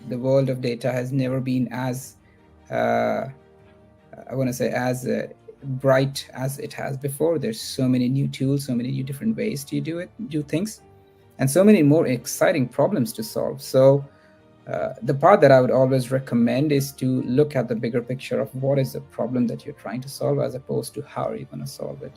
the world of data has never been as uh, I want to say as bright as it has before. There's so many new tools, so many new different ways to do things, and so many more exciting problems to solve. So the part that I would always recommend is to look at the bigger picture of what is the problem that you're trying to solve, as opposed to how are you going to solve it.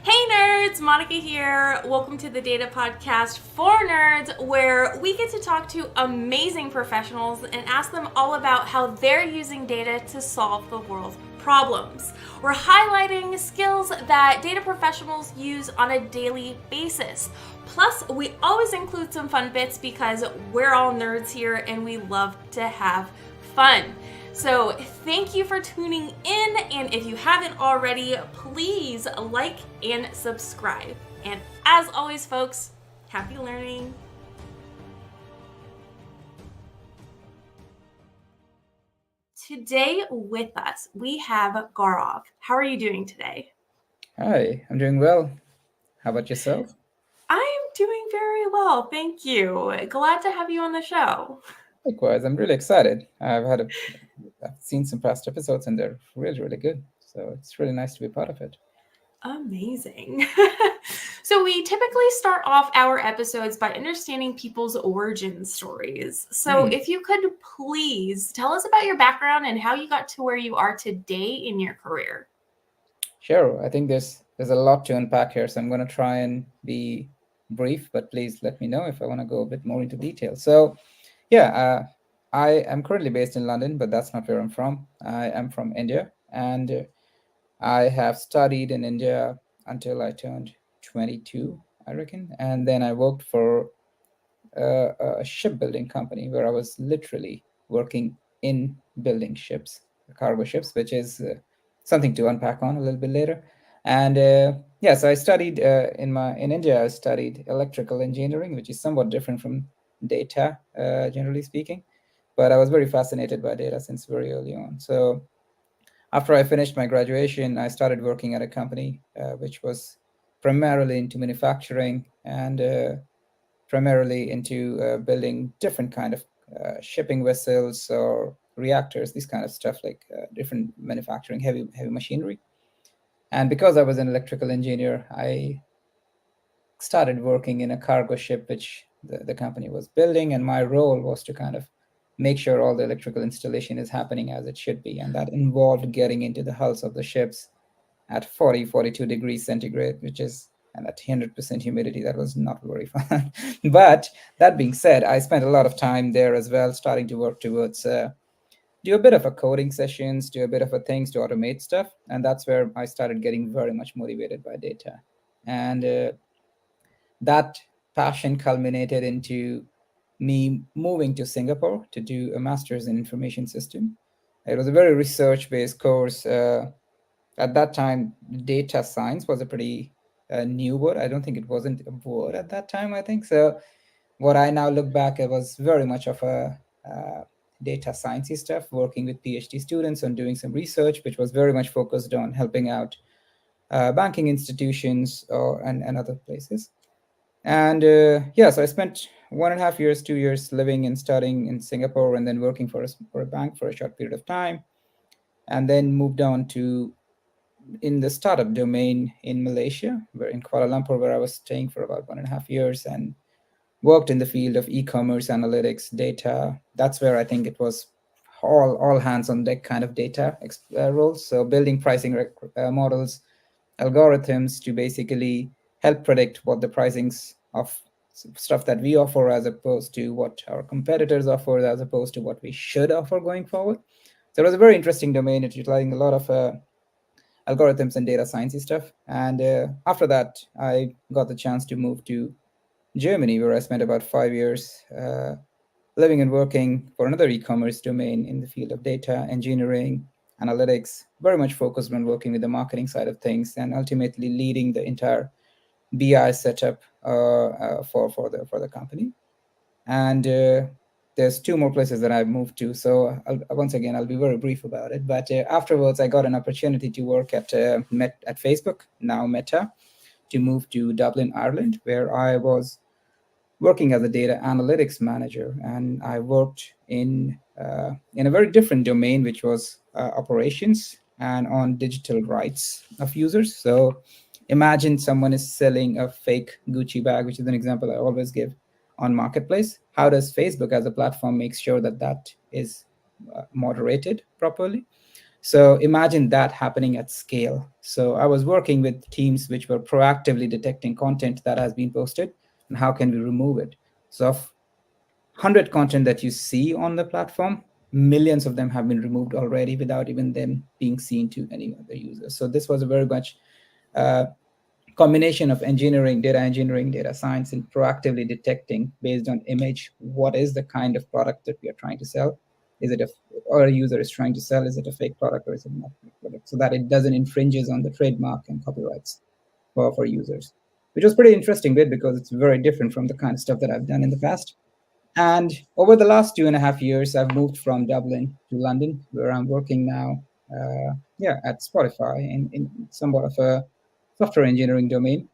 Hey nerds, Monica here. Welcome to the Data Podcast for Nerds, where we get to talk to amazing professionals and ask them all about how they're using data to solve the world's problems. We're highlighting skills that data professionals use on a daily basis. Plus, we always include some fun bits because we're all nerds here and we love to have fun. So thank you for tuning in, and if you haven't already, please like and subscribe. And as always, folks, happy learning. Today with us, we have Gaurav. How are you doing today? Hi, I'm doing well. How about yourself? I'm doing very well, thank you. Glad to have you on the show. Likewise, I'm really excited. I've seen some past episodes and they're really, really good. So it's really nice to be part of it. Amazing. So we typically start off our episodes by understanding people's origin stories. So Hmm. if you could please tell us about your background and how you got to where you are today in your career. Sure. I think there's a lot to unpack here, so I'm going to try and be brief, but please let me know if I want to go a bit more into detail. So, yeah, I am currently based in London, but that's not where I'm from. I am from India, and I have studied in India until I turned 22, I reckon, and then I worked for a shipbuilding company where I was literally working in building ships, cargo ships, which is something to unpack on a little bit later. And yeah, so I studied in India. I studied electrical engineering, which is somewhat different from data, generally speaking. But I was very fascinated by data since very early on. So after I finished my graduation, I started working at a company which was primarily into manufacturing and primarily into building different kind of shipping vessels or reactors, this kind of stuff, like different manufacturing heavy machinery. And because I was an electrical engineer, I started working in a cargo ship which the company was building, and my role was to kind of make sure all the electrical installation is happening as it should be, and that involved getting into the hulls of the ships at 42 degrees centigrade, which is, and at 100% humidity. That was not very fun. But that being said, I spent a lot of time there as well, starting to work towards do a bit of a coding sessions, do a bit of a things to automate stuff. And that's where I started getting very much motivated by data. And that passion culminated into me moving to Singapore to do a master's in information system. It was a very research based course. At that time, data science was a pretty new word. I don't think it wasn't a word at that time, I think. So what I now look back, it was very much of a data sciencey stuff, working with PhD students on doing some research, which was very much focused on helping out banking institutions and other places. And yeah, so I spent 1.5 years, 2 years living and studying in Singapore, and then working for a bank for a short period of time, and then moved on to in the startup domain in Malaysia, where in Kuala Lumpur, where I was staying for about 1.5 years, and worked in the field of e-commerce analytics data. That's where I think it was all hands on deck kind of data roles. So building pricing models, algorithms to basically help predict what the pricings of stuff that we offer, as opposed to what our competitors offer, as opposed to what we should offer going forward. So it was a very interesting domain. It's utilizing a lot of algorithms and data science stuff. And after that, I got the chance to move to Germany, where I spent about 5 years living and working for another e-commerce domain in the field of data engineering, analytics, very much focused on working with the marketing side of things, and ultimately leading the entire BI setup for the company. And there's two more places that I've moved to. So once again, I'll be very brief about it. But afterwards, I got an opportunity to work at Facebook, now Meta, to move to Dublin, Ireland, where I was working as a data analytics manager, and I worked in a very different domain, which was operations and on digital rights of users. So imagine someone is selling a fake Gucci bag, which is an example I always give, on marketplace. How does Facebook as a platform make sure that that is moderated properly? So imagine that happening at scale. So I was working with teams which were proactively detecting content that has been posted and how can we remove it. So of 100 content that you see on the platform, millions of them have been removed already without even them being seen to any other users. So this was a very much uh, combination of engineering, data science, and proactively detecting based on image what is the kind of product that we are trying to sell. Is it a or a user is trying to sell? Is it a fake product or is it not a fake product? So that it doesn't infringes on the trademark and copyrights for users, which was pretty interesting bit because it's very different from the kind of stuff that I've done in the past. And over the last 2.5 years, I've moved from Dublin to London, where I'm working now. Yeah, at Spotify in somewhat of a software engineering domain,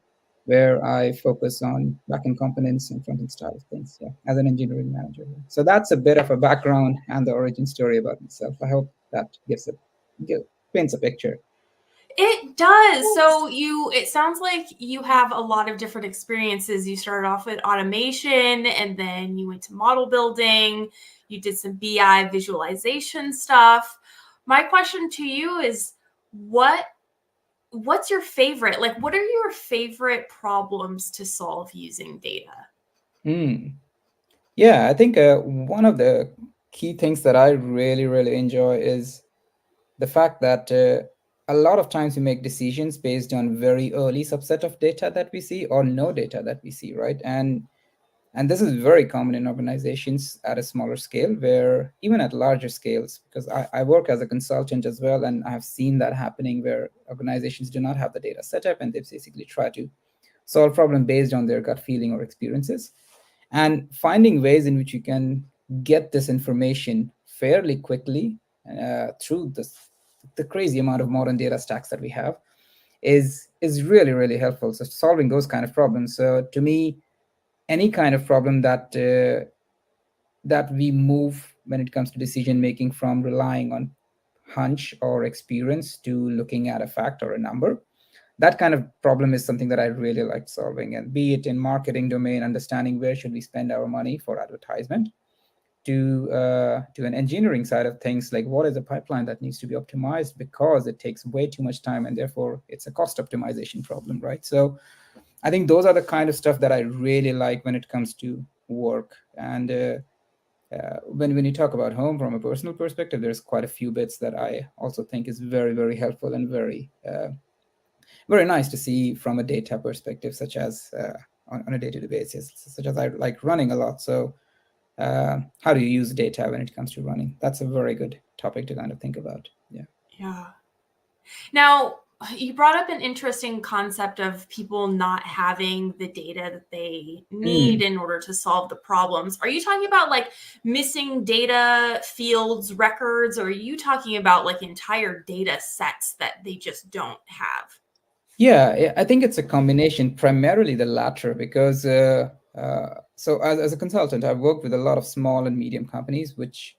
where I focus on backend components and front end style of things. Yeah, as an engineering manager. So that's a bit of a background and the origin story about myself. I hope that paints a picture. It does. So it sounds like you have a lot of different experiences. You started off with automation and then you went to model building. You did some BI visualization stuff. My question to you is what what's your favorite? Like what are your favorite problems to solve using data? Hmm. Yeah, I think one of the key things that I really, really enjoy is the fact that a lot of times we make decisions based on very early subset of data that we see or no data that we see, right? And this is very common in organizations at a smaller scale, where even at larger scales, because I work as a consultant as well, and I have seen that happening where organizations do not have the data set up and they basically try to solve problem based on their gut feeling or experiences, and finding ways in which you can get this information fairly quickly through the crazy amount of modern data stacks that we have is really really helpful. So solving those kind of problems. So to me, any kind of problem that we move when it comes to decision making from relying on hunch or experience to looking at a fact or a number, that kind of problem is something that I really like solving. And be it in marketing domain, understanding where should we spend our money for advertisement, to an engineering side of things, like what is a pipeline that needs to be optimized because it takes way too much time and therefore it's a cost optimization problem, right? So I think those are the kind of stuff that I really like when it comes to work. And when you talk about home from a personal perspective, there's quite a few bits that I also think is very very helpful and very nice to see from a data perspective, such as on a day-to-day basis, such as I like running a lot. So how do you use data when it comes to running? That's a very good topic to kind of think about. Yeah. Yeah. Now, you brought up an interesting concept of people not having the data that they need Mm. in order to solve the problems. Are you talking about like missing data fields, records, or are you talking about like entire data sets that they just don't have? Yeah, I think it's a combination, primarily the latter, because so as a consultant, I've worked with a lot of small and medium companies which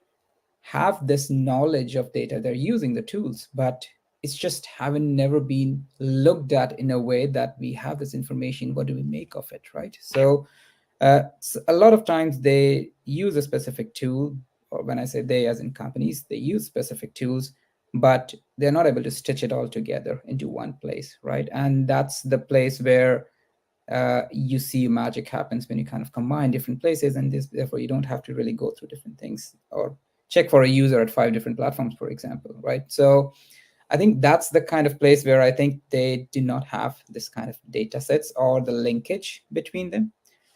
have this knowledge of data. They're using the tools, but it's just haven't never been looked at in a way that we have this information. What do we make of it, right? So a lot of times they use a specific tool, or when I say they, as in companies, they use specific tools, but they're not able to stitch it all together into one place, right? And that's the place where you see magic happens when you kind of combine different places, and therefore you don't have to really go through different things or check for a user at 5 different platforms, for example, right? So I think that's the kind of place where I think they do not have this kind of data sets or the linkage between them.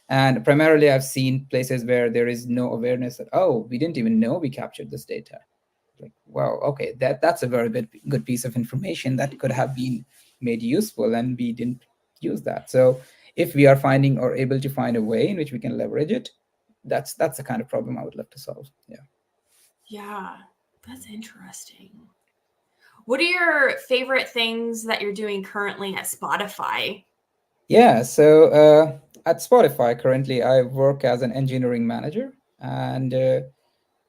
And primarily, I've seen places where there is no awareness that, oh, we didn't even know we captured this data. Like, wow, okay, that's a very good piece of information that could have been made useful, and we didn't use that. So if we are finding or able to find a way in which we can leverage it, that's the kind of problem I would love to solve. Yeah. Yeah, that's interesting. What are your favorite things that you're doing currently at Spotify? Yeah, so at Spotify currently, I work as an engineering manager, and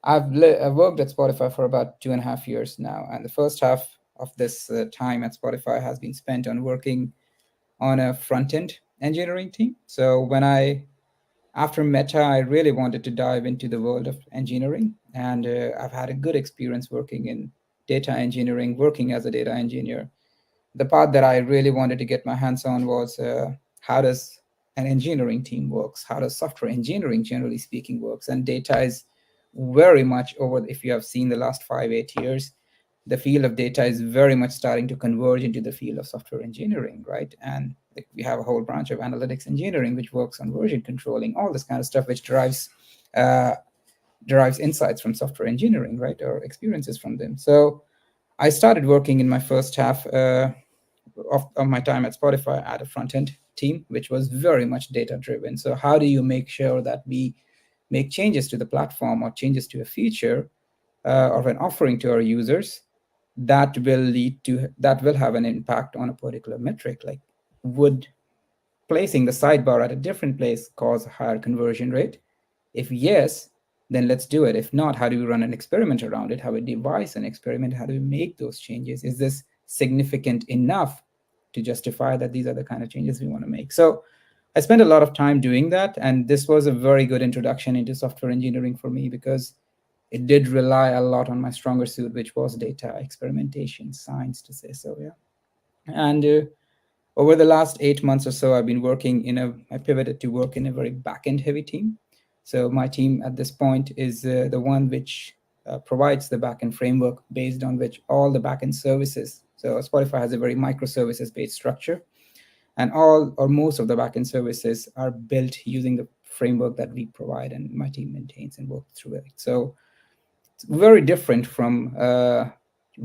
I've worked at Spotify for about 2.5 years now. And the first half of this time at Spotify has been spent on working on a front end engineering team. So after Meta, I really wanted to dive into the world of engineering, and I've had a good experience working in data engineering, working as a data engineer. The part that I really wanted to get my hands on was how does an engineering team works? How does software engineering, generally speaking, works? And data is very much over. If you have seen the last 5, 8 years, the field of data is very much starting to converge into the field of software engineering, right? And like, we have a whole branch of analytics engineering which works on version controlling, all this kind of stuff, which uh, derives insights from software engineering, right, or experiences from them. So I started working in my first half of my time at Spotify at a front end team, which was very much data driven. So, how do you make sure that we make changes to the platform or changes to a feature of an offering to our users that will have an impact on a particular metric? Like, would placing the sidebar at a different place cause a higher conversion rate? If yes, then let's do it. If not, how do we run an experiment around it? How do we devise an experiment? How do we make those changes? Is this significant enough to justify that these are the kind of changes we want to make? So I spent a lot of time doing that. And this was a very good introduction into software engineering for me because it did rely a lot on my stronger suit, which was data experimentation, science to say so. Yeah. And over the last 8 months or so, I pivoted to work in a very back-end heavy team. So my team at this point is the one which provides the backend framework based on which all the backend services. So Spotify has a very microservices-based structure, and all or most of the backend services are built using the framework that we provide, and my team maintains and works through it. So it's very different from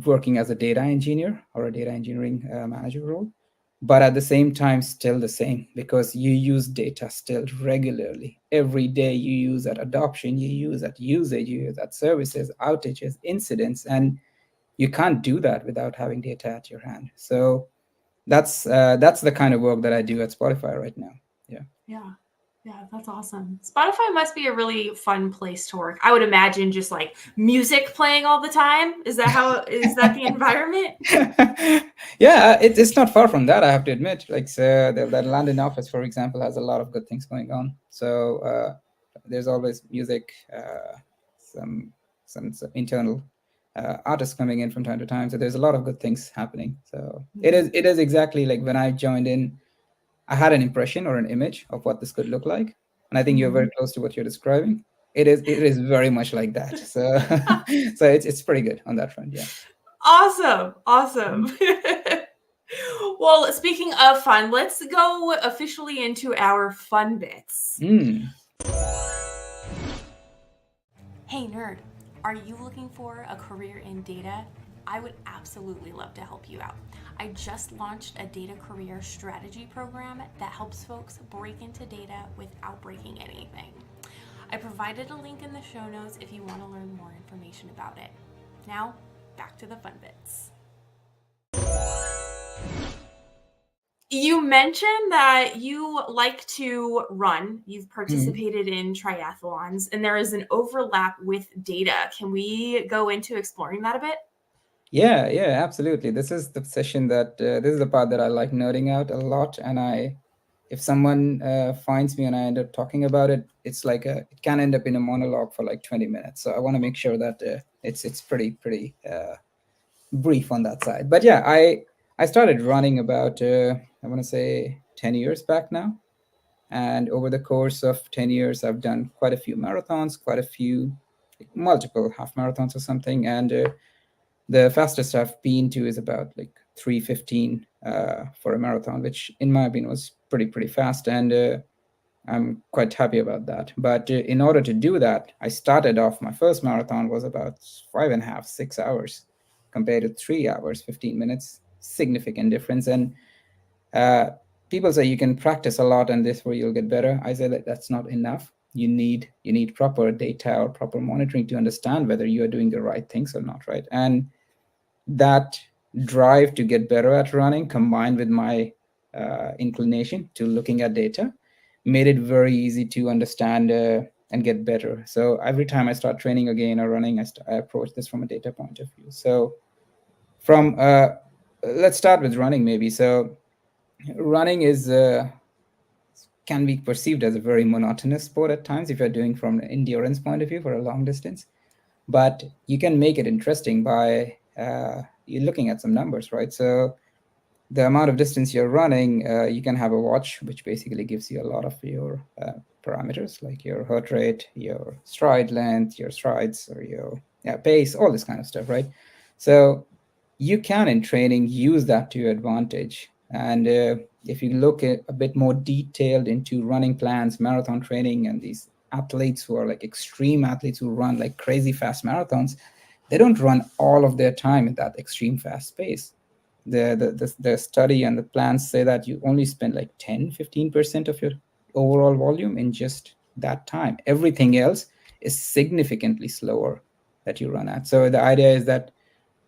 working as a data engineer or a data engineering manager role, but at the same time still the same because you use data still regularly. Every day you use that adoption, you use that usage, you use that services, outages, incidents, and you can't do that without having data at your hand. So that's the kind of work that I do at Spotify right now. Yeah. Yeah. Yeah, that's awesome. Spotify must be a really fun place to work. I would imagine just like music playing all the time. Is that the environment? Yeah, it's not far from that, I have to admit. Like, so the London office, for example, has a lot of good things going on. So there's always music, some some internal artists coming in from time to time. So there's a lot of good things happening. So it is exactly like when I joined in, I had an impression or an image of what this could look like, and I think you're very close to what you're describing. It is very much like that. So so it's pretty good on that front. Yeah. Awesome. Awesome. Well, speaking of fun, let's go officially into our fun bits. Mm. Hey, nerd, are you looking for a career in data? I would absolutely love to help you out. I just launched a data career strategy program that helps folks break into data without breaking anything. I provided a link in the show notes if you want to learn more information about it. Now, back to the fun bits. You mentioned that you like to run. You've participated in triathlons, and there is an overlap with data. Can we go into exploring that a bit? Yeah, absolutely. This is the session that this is the part that I like nerding out a lot. And if someone finds me and I end up talking about it, it can end up in a monologue for like 20 minutes. So I want to make sure that it's pretty brief on that side. But yeah, I started running about I want to say 10 years back now. And over the course of 10 years, I've done quite a few marathons, quite a few, like, multiple half marathons or something. And the fastest I've been to is about like 3:15 for a marathon, which in my opinion was pretty fast. And I'm quite happy about that. But in order to do that, I started off, my first marathon was about 5.5, 6 hours compared to 3 hours, 15 minutes, significant difference. And uh, people say you can practice a lot and this way you'll get better. I say that that's not enough. You need proper data or proper monitoring to understand whether you are doing the right things or not, right? And that drive to get better at running combined with my inclination to looking at data, made it very easy to understand and get better. So every time I start training again or running, I approach this from a data point of view. So from let's start with running maybe. So running is can be perceived as a very monotonous sport at times if you're doing from an endurance point of view for a long distance, but you can make it interesting by you looking at some numbers, right? So the amount of distance you're running, you can have a watch, which basically gives you a lot of your parameters, like your heart rate, your stride length, your strides, or your pace, all this kind of stuff, right? So you can, in training, use that to your advantage. And if you look at a bit more detailed into running plans, marathon training, and these athletes who are like extreme athletes who run like crazy fast marathons, they don't run all of their time at that extreme fast pace. The study and the plans say that you only spend like 10-15% of your overall volume in just that time. Everything else is significantly slower that you run at. So the idea is that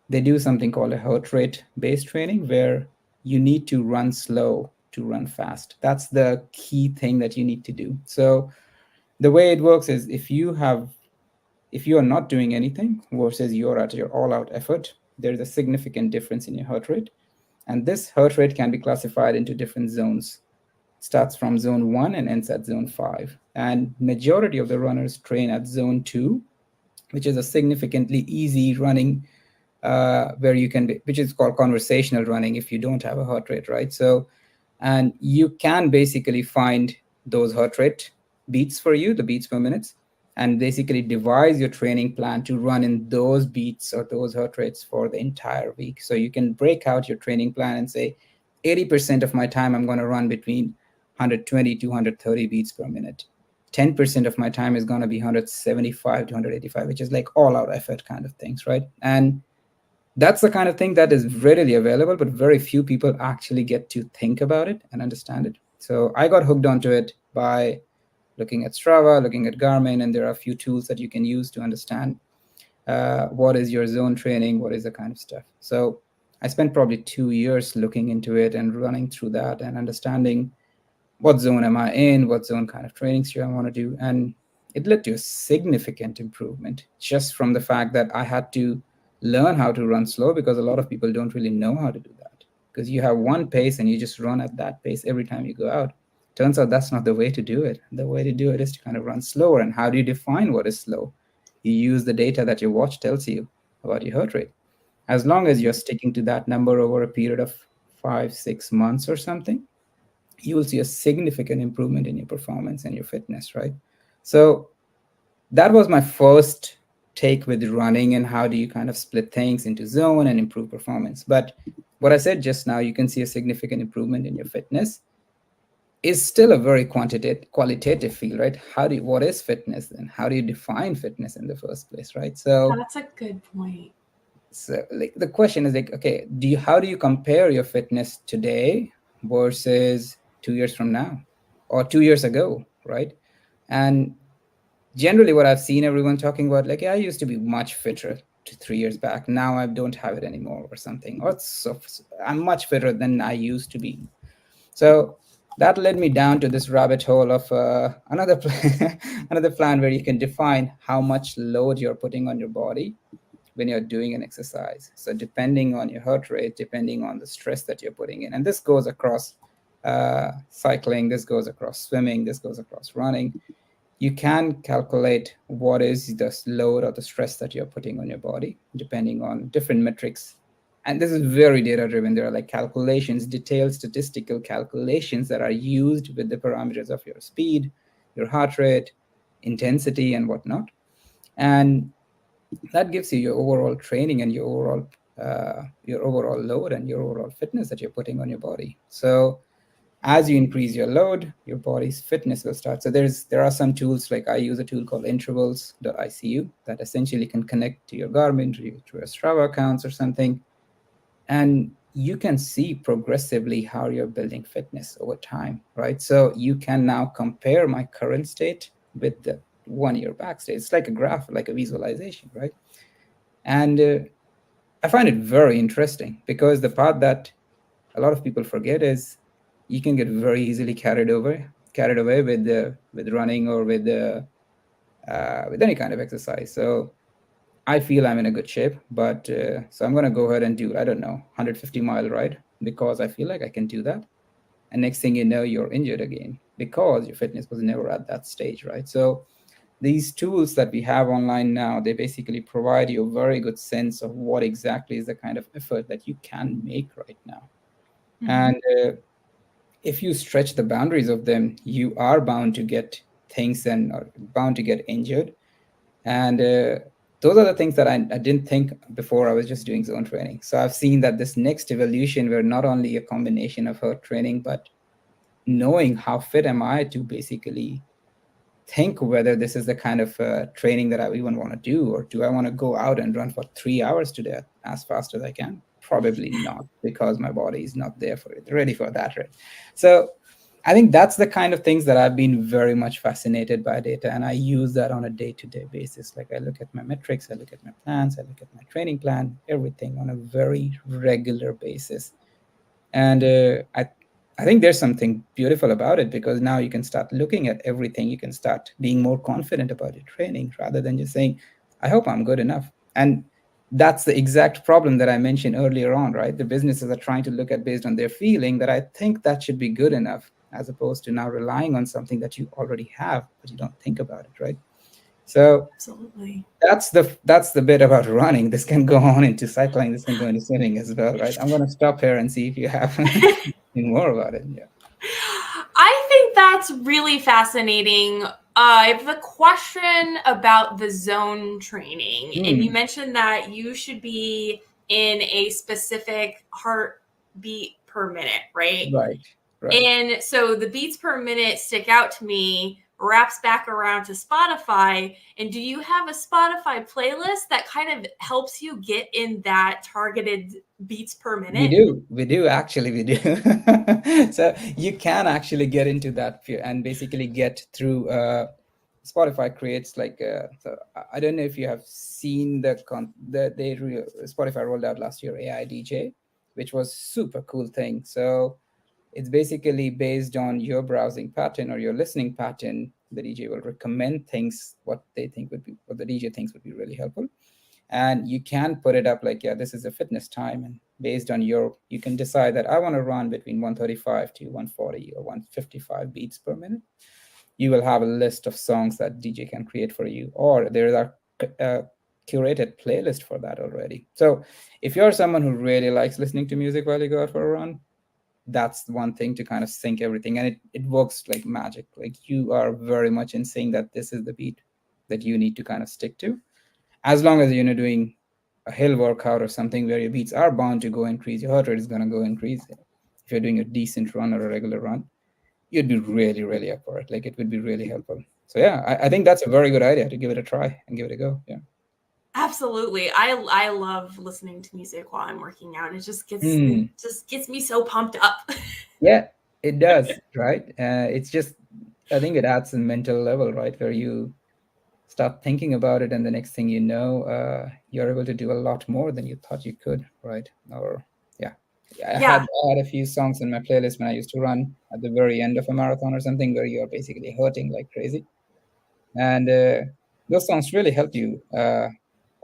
they do something called a heart rate based training where you need to run slow to run fast. That's the key thing that you need to do. So the way it works is if you are not doing anything versus you're at your all out effort, there's a significant difference in your heart rate. And this heart rate can be classified into different zones. It starts from zone 1 and ends at zone 5. And majority of the runners train at zone 2, which is a significantly easy running where you can be, which is called conversational running if you don't have a heart rate, right? So, and you can basically find those heart rate beats for you, the beats per minute, and basically devise your training plan to run in those beats or those heart rates for the entire week. So you can break out your training plan and say, 80% of my time I'm going to run between 120 to 130 beats per minute. 10% of my time is going to be 175 to 185, which is like all out effort kind of things, right? And that's the kind of thing that is readily available, but very few people actually get to think about it and understand it. So I got hooked onto it by looking at Strava, looking at Garmin, and there are a few tools that you can use to understand what is your zone training, what is the kind of stuff. So I spent probably 2 years looking into it and running through that and understanding what zone am I in, what zone kind of trainings do I want to do. And it led to a significant improvement just from the fact that I had to learn how to run slow, because a lot of people don't really know how to do that. Because you have one pace and you just run at that pace every time you go out. Turns out that's not the way to do it. The way to do it is to kind of run slower. And how do you define what is slow? You use the data that your watch tells you about your heart rate. As long as you're sticking to that number over a period of 5-6 months or something, you will see a significant improvement in your performance and your fitness, right? So that was my first take with running, and how do you kind of split things into zone and improve performance. But what I said just now, you can see a significant improvement in your fitness, is still a very qualitative field, right? What is fitness, and how do you define fitness in the first place, right? So That's a good point. like the question is like, okay, how do you compare your fitness today versus 2 years from now or 2 years ago, right? And generally what I've seen everyone talking about, like, yeah, I used to be much fitter 3 years back, now I don't have it anymore or something, or so I'm much fitter than I used to be. So that led me down to this rabbit hole of another another plan where you can define how much load you're putting on your body when you're doing an exercise. So depending on your heart rate, depending on the stress that you're putting in, and this goes across cycling, this goes across swimming, this goes across running, you can calculate what is the load or the stress that you're putting on your body, depending on different metrics. And this is very data driven. There are like calculations, detailed statistical calculations that are used with the parameters of your speed, your heart rate, intensity, and whatnot. And that gives you your overall training and your overall load and your overall fitness that you're putting on your body. So as you increase your load, your body's fitness will start. So there are some tools, like I use a tool called intervals.icu that essentially can connect to your Garmin, to your Strava accounts or something. And you can see progressively how you're building fitness over time, right? So you can now compare my current state with the 1 year back state. It's like a graph, like a visualization, right? And I find it very interesting, because the part that a lot of people forget is you can get very easily carried away with running or with any kind of exercise. So I feel I'm in a good shape, but so I'm going to go ahead and do, I don't know, 150-mile ride because I feel like I can do that. And next thing you know, you're injured again because your fitness was never at that stage, right? So these tools that we have online now, they basically provide you a very good sense of what exactly is the kind of effort that you can make right now. Mm-hmm. And if you stretch the boundaries of them, you are bound to get things and are bound to get injured. And those are the things that I didn't think before. I was just doing zone training. So I've seen that this next evolution, where not only a combination of her training, but knowing how fit am I to basically think whether this is the kind of training that I even want to do, or do I want to go out and run for 3 hours today as fast as I can? Probably not, because my body is not there for it, ready for that, right? So I think that's the kind of things that I've been very much fascinated by data, and I use that on a day-to-day basis. Like I look at my metrics, I look at my plans, I look at my training plan, everything on a very regular basis. And I think there's something beautiful about it, because now you can start looking at everything. You can start being more confident about your training rather than just saying, I hope I'm good enough. And that's the exact problem that I mentioned earlier on, right? The businesses are trying to look at based on their feeling that I think that should be good enough, as opposed to now relying on something that you already have, but you don't think about it, right? So Absolutely. that's the bit about running. This can go on into cycling. This can go into swimming as well, right? I'm going to stop here and see if you have anything more about it. Yeah. I think that's really fascinating. I have a question about the zone training. And you Hmm. mentioned that you should be in a specific heartbeat per minute, right? Right. Right. And so the beats per minute stick out to me, wraps back around to Spotify. And do you have a Spotify playlist that kind of helps you get in that targeted beats per We minute? do. We do, actually. We do. So you can actually get into that and basically get through. Spotify creates like so I don't know if you have seen Spotify rolled out last year AI DJ, which was super cool thing. So it's basically based on your browsing pattern or your listening pattern. The DJ will recommend things what the DJ thinks would be really helpful, and you can put it up like, yeah, this is a fitness time, and based on you can decide that I want to run between 135 to 140 or 155 beats per minute. You will have a list of songs that DJ can create for you, or there are a curated playlist for that already. So if you're someone who really likes listening to music while you go out for a run, that's one thing to kind of sync everything, and it works like magic. Like you are very much in sync that this is the beat that you need to kind of stick to, as long as you're doing a hill workout or something where your beats are bound to go increase, your heart rate is going to go increase. If you're doing a decent run or a regular run, you'd be really, really up for it. Like it would be really helpful. So yeah, I think that's a very good idea to give it a try and give it a go. Yeah. Absolutely. I love listening to music while I'm working out. It Hmm. just gets me so pumped up. Yeah, it does, right? It's just, I think it adds a mental level, right, where you start thinking about it, and the next thing you know, you're able to do a lot more than you thought you could, right? Or yeah, Yeah. I had a few songs in my playlist when I used to run at the very end of a marathon or something, where you're basically hurting like crazy, and those songs really help you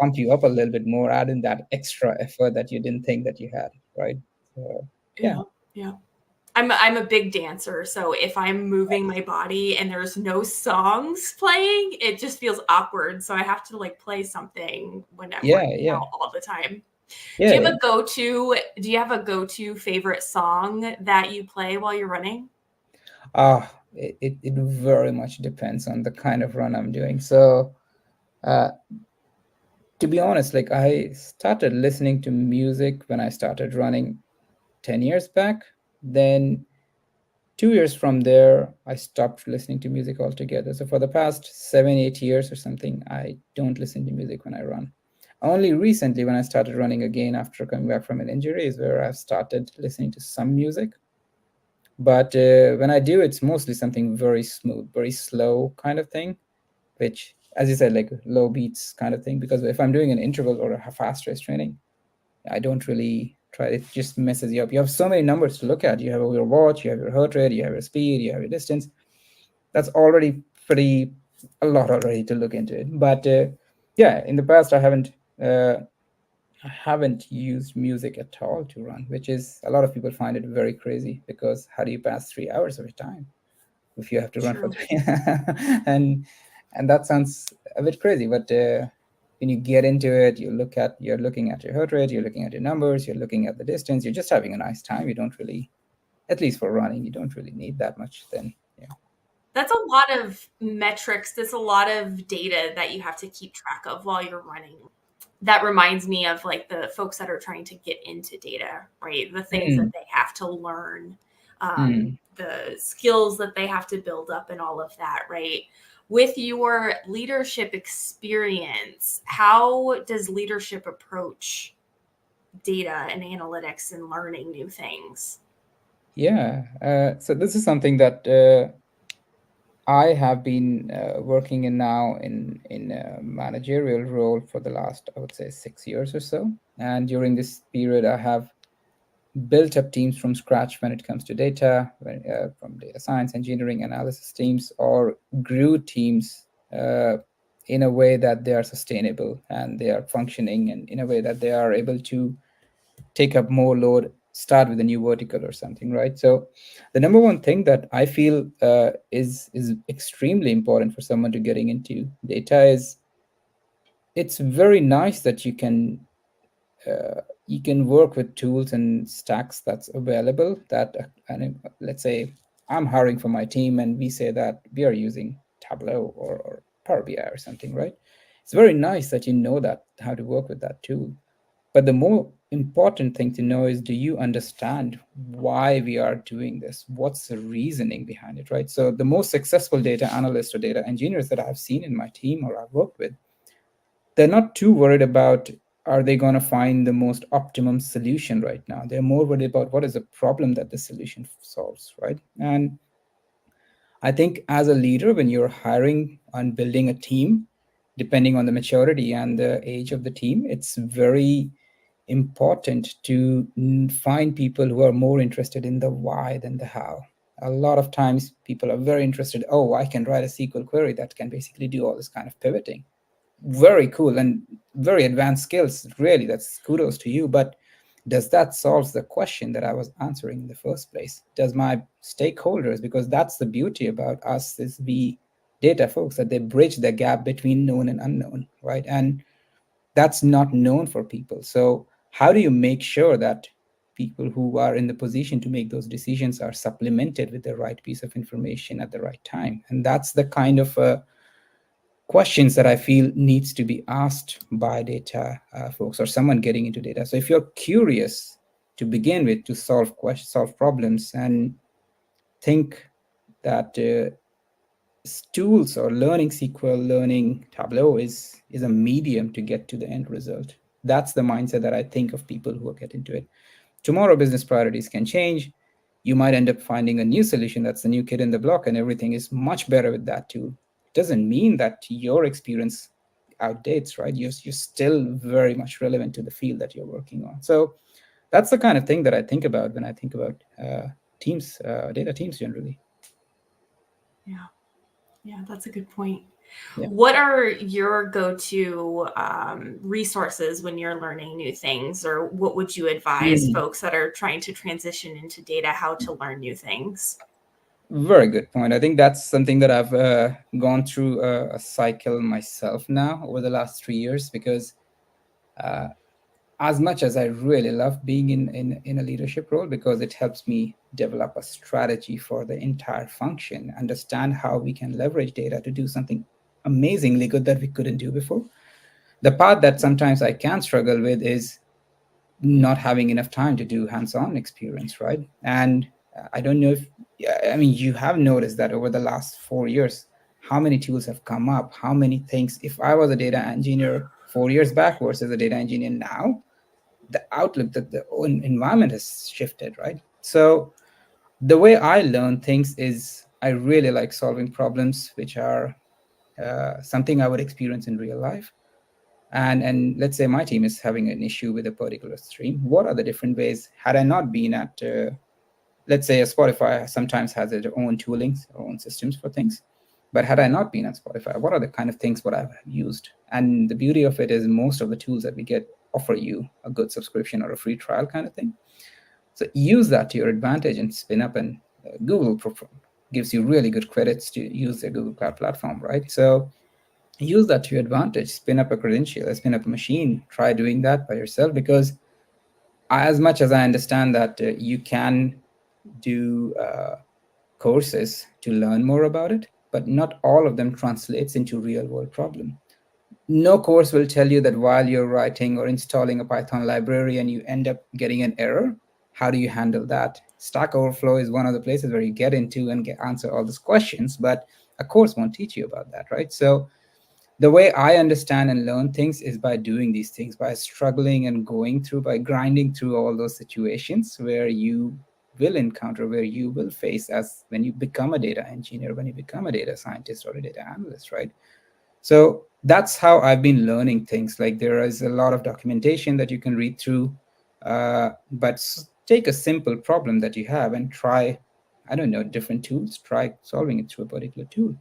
pump you up a little bit more, add in that extra effort that you didn't think that you had, right? So yeah. Yeah. Yeah. I'm a big dancer, so if I'm moving my body and there's no songs playing, it just feels awkward. So I have to like play something when I'm Yeah, working yeah, out all the time. yeah, yeah. Do you have a go-to favorite song that you play while you're running? It very much depends on the kind of run I'm doing. So, uh, to be honest, like I started listening to music when I started running 10 years back. Then 2 years from there, I stopped listening to music altogether. So for the past 7, 8 years or something, I don't listen to music when I run. Only recently, when I started running again after coming back from an injury, is where I've started listening to some music. But when I do, it's mostly something very smooth, very slow kind of thing, which, as you said, like low beats kind of thing. Because if I'm doing an interval or a fast race training, I don't really right? It just messes you up. You have so many numbers to look at. You have your watch, you have your heart rate, you have your speed, you have your distance. That's already pretty a lot already to look into it. But yeah, in the past uh, I haven't used music at all to run, which is a lot of people find it very crazy because how do you pass 3 hours of your time if you have to run for True. three? and and that sounds a bit crazy, but when you get into it, you're looking at your heart rate, you're looking at your numbers, you're looking at the distance, you're just having a nice time. You don't really, at least for running, you don't really need that much. Then yeah. That's a lot of metrics. There's a lot of data that you have to keep track of while you're running. That reminds me of like the folks that are trying to get into data, right? The things that Mm, they have to learn, mm. the skills that they have to build up, and all of that, right? With your leadership experience, how does leadership approach data and analytics and learning new things? Yeah. So this is something that I have been working in now in a managerial role for the last, I would say, 6 years or so. And during this period, I have built up teams from scratch when it comes to data, from data science, engineering, analysis teams, or grew teams in a way that they are sustainable and they are functioning, and in a way that they are able to take up more load, start with a new vertical or something, right? So the number one thing that I feel is extremely important for someone to getting into data is it's very nice that you can work with tools and stacks that's available that and let's say I'm hiring for my team and we say that we are using Tableau or Power BI or something, right? It's very nice that you know that how to work with that tool. But the more important thing to know is, do you understand why we are doing this? What's the reasoning behind it, right? So the most successful data analysts or data engineers that I've seen in my team or I've worked with, they're not too worried about are they going to find the most optimum solution right now. They're more worried about what is the problem that the solution solves, right? And I think as a leader, when you're hiring and building a team, depending on the maturity and the age of the team, it's very important to find people who are more interested in the why than the how. A lot of times people are very interested, oh, I can write a SQL query that can basically do all this kind of pivoting. Very cool and very advanced skills. Really, that's kudos to you. But does that solve the question that I was answering in the first place? Does my stakeholders, because that's the beauty about us is we data folks, that they bridge the gap between known and unknown, right? And that's not known for people. So how do you make sure that people who are in the position to make those decisions are supplemented with the right piece of information at the right time? And that's the kind of questions that I feel needs to be asked by data folks or someone getting into data. So if you're curious to begin with to solve problems and think that tools or learning SQL, learning Tableau is a medium to get to the end result. That's the mindset that I think of people who get into it. Tomorrow, business priorities can change. You might end up finding a new solution that's the new kid in the block, and everything is much better with that tool. It doesn't mean that your experience outdates, right? You're still very much relevant to the field that you're working on. So that's the kind of thing that I think about when I think about teams, data teams generally. Yeah, yeah, that's a good point. Yeah. What are your go-to resources when you're learning new things, or what would you advise Mm. folks that are trying to transition into data how to learn new things? Very good point. I think that's something that I've gone through a cycle myself now over the last 3 years because uh, as much as I really love being in a leadership role because it helps me develop a strategy for the entire function, understand how we can leverage data to do something amazingly good that we couldn't do before. The part that sometimes I can struggle with is not having enough time to do hands-on experience, right? And I don't know if, yeah, I mean, you have noticed that over the last 4 years, how many tools have come up, how many things. If I was a data engineer 4 years back versus a data engineer now, the outlook that the environment has shifted, right? So the way I learn things is I really like solving problems which are something I would experience in real life. And let's say my team is having an issue with a particular stream. What are the different ways? Had I not been at, let's say, a Spotify sometimes has their own toolings, their own systems for things. But had I not been at Spotify, what are the kind of things what I've used? And the beauty of it is most of the tools that we get offer you a good subscription or a free trial kind of thing. So use that to your advantage and spin up. And Google gives you really good credits to use their Google Cloud platform, right? So use that to your advantage. Spin up a credential, spin up a machine. Try doing that by yourself, because as much as I understand that you can do courses to learn more about it, but not all of them translates into real world problem. No course will tell you that while you're writing or installing a Python library and you end up getting an error, how do you handle that? Stack Overflow is one of the places where you get into and answer all these questions, but a course won't teach you about that, right? So the way I understand and learn things is by doing these things, by struggling and going through, by grinding through all those situations where you will encounter, where you will face as when you become a data engineer, when you become a data scientist or a data analyst, right? So that's how I've been learning things. Like there is a lot of documentation that you can read through, but take a simple problem that you have and try, I don't know, different tools, try solving it through a particular tool.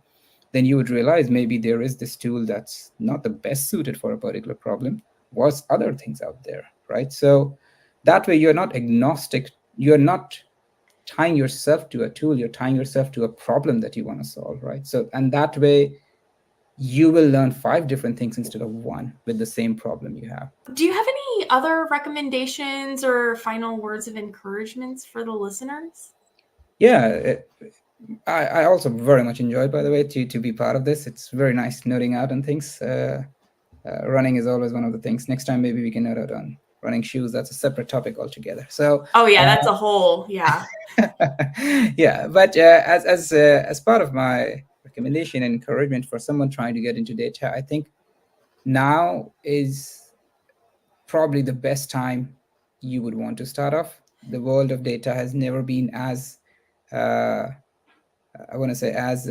Then you would realize maybe there is this tool that's not the best suited for a particular problem. What's other things out there, right? So that way you're not agnostic. You're not tying yourself to a tool. You're tying yourself to a problem that you want to solve, right? So, and that way you will learn 5 different things instead of one with the same problem you have. Do you have any other recommendations or final words of encouragements for the listeners? Yeah, I also very much enjoyed, by the way, to be part of this. It's very nice nerding out on things. Running is always one of the things. Next time, maybe we can nerd out on running shoes. That's a separate topic altogether. So, Oh yeah, that's a whole, yeah. yeah. But as part of my recommendation and encouragement for someone trying to get into data, I think now is probably the best time you would want to start off. The world of data has never been as uh, I want to say as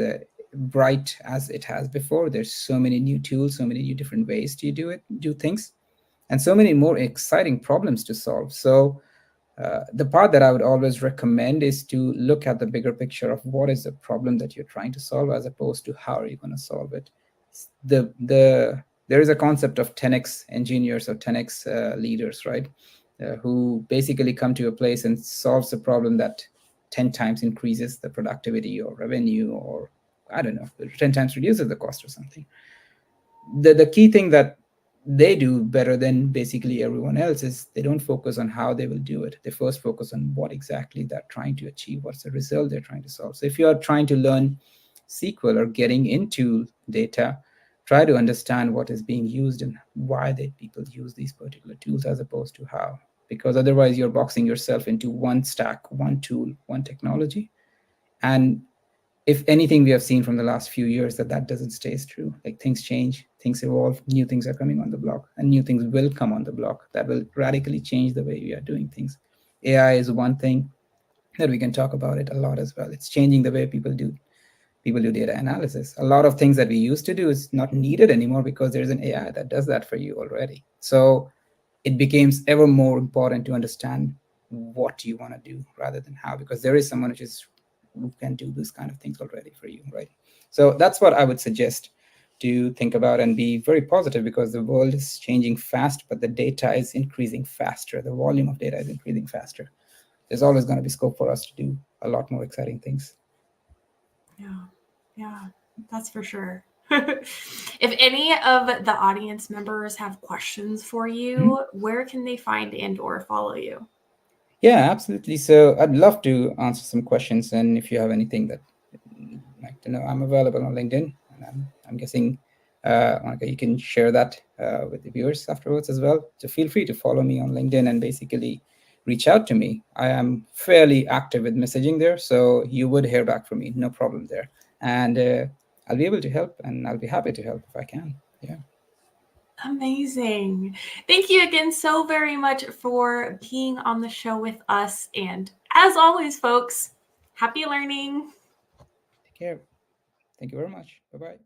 bright as it has before. There's so many new tools, so many new different ways to do things, and so many more exciting problems to solve. So the part that I would always recommend is to look at the bigger picture of what is the problem that you're trying to solve, as opposed to how are you going to solve it. There is a concept of 10x engineers or 10x leaders, right? Who basically come to a place and solves a problem that 10 times increases the productivity or revenue, or I don't know, 10 times reduces the cost or something. The key thing that they do better than basically everyone else is they don't focus on how they will do it. They first focus on what exactly they're trying to achieve, what's the result they're trying to solve. So if you are trying to learn SQL or getting into data, try to understand what is being used and why people use these particular tools, as opposed to how. Because otherwise you're boxing yourself into one stack, one tool, one technology. And if anything we have seen from the last few years, that doesn't stay true. Like things change, things evolve, new things are coming on the block, and new things will come on the block that will radically change the way we are doing things. AI is one thing that we can talk about it a lot as well. It's changing the way people do data analysis. A lot of things that we used to do is not needed anymore because there's an AI that does that for you already. So it becomes ever more important to understand what you want to do rather than how, because there is someone who can do this kind of things already for you, right? So that's what I would suggest to think about and be very positive, because the world is changing fast, but the data is increasing faster. The volume of data is increasing faster. There's always going to be scope for us to do a lot more exciting things. Yeah, that's for sure. If any of the audience members have questions for Mhm. you, where can they find and or follow you? Yeah, absolutely. So I'd love to answer some questions, and if you have anything that you'd like to know, I'm available on LinkedIn, and I'm guessing, Monica, you can share that with the viewers afterwards as well. So feel free to follow me on LinkedIn and basically reach out to me. I am fairly active with messaging there, so you would hear back from me, no problem there. And I'll be able to help, and I'll be happy to help if I can. Yeah. Amazing. Thank you again so very much for being on the show with us. And as always, folks, happy learning. Take care. Thank you very much. Bye bye.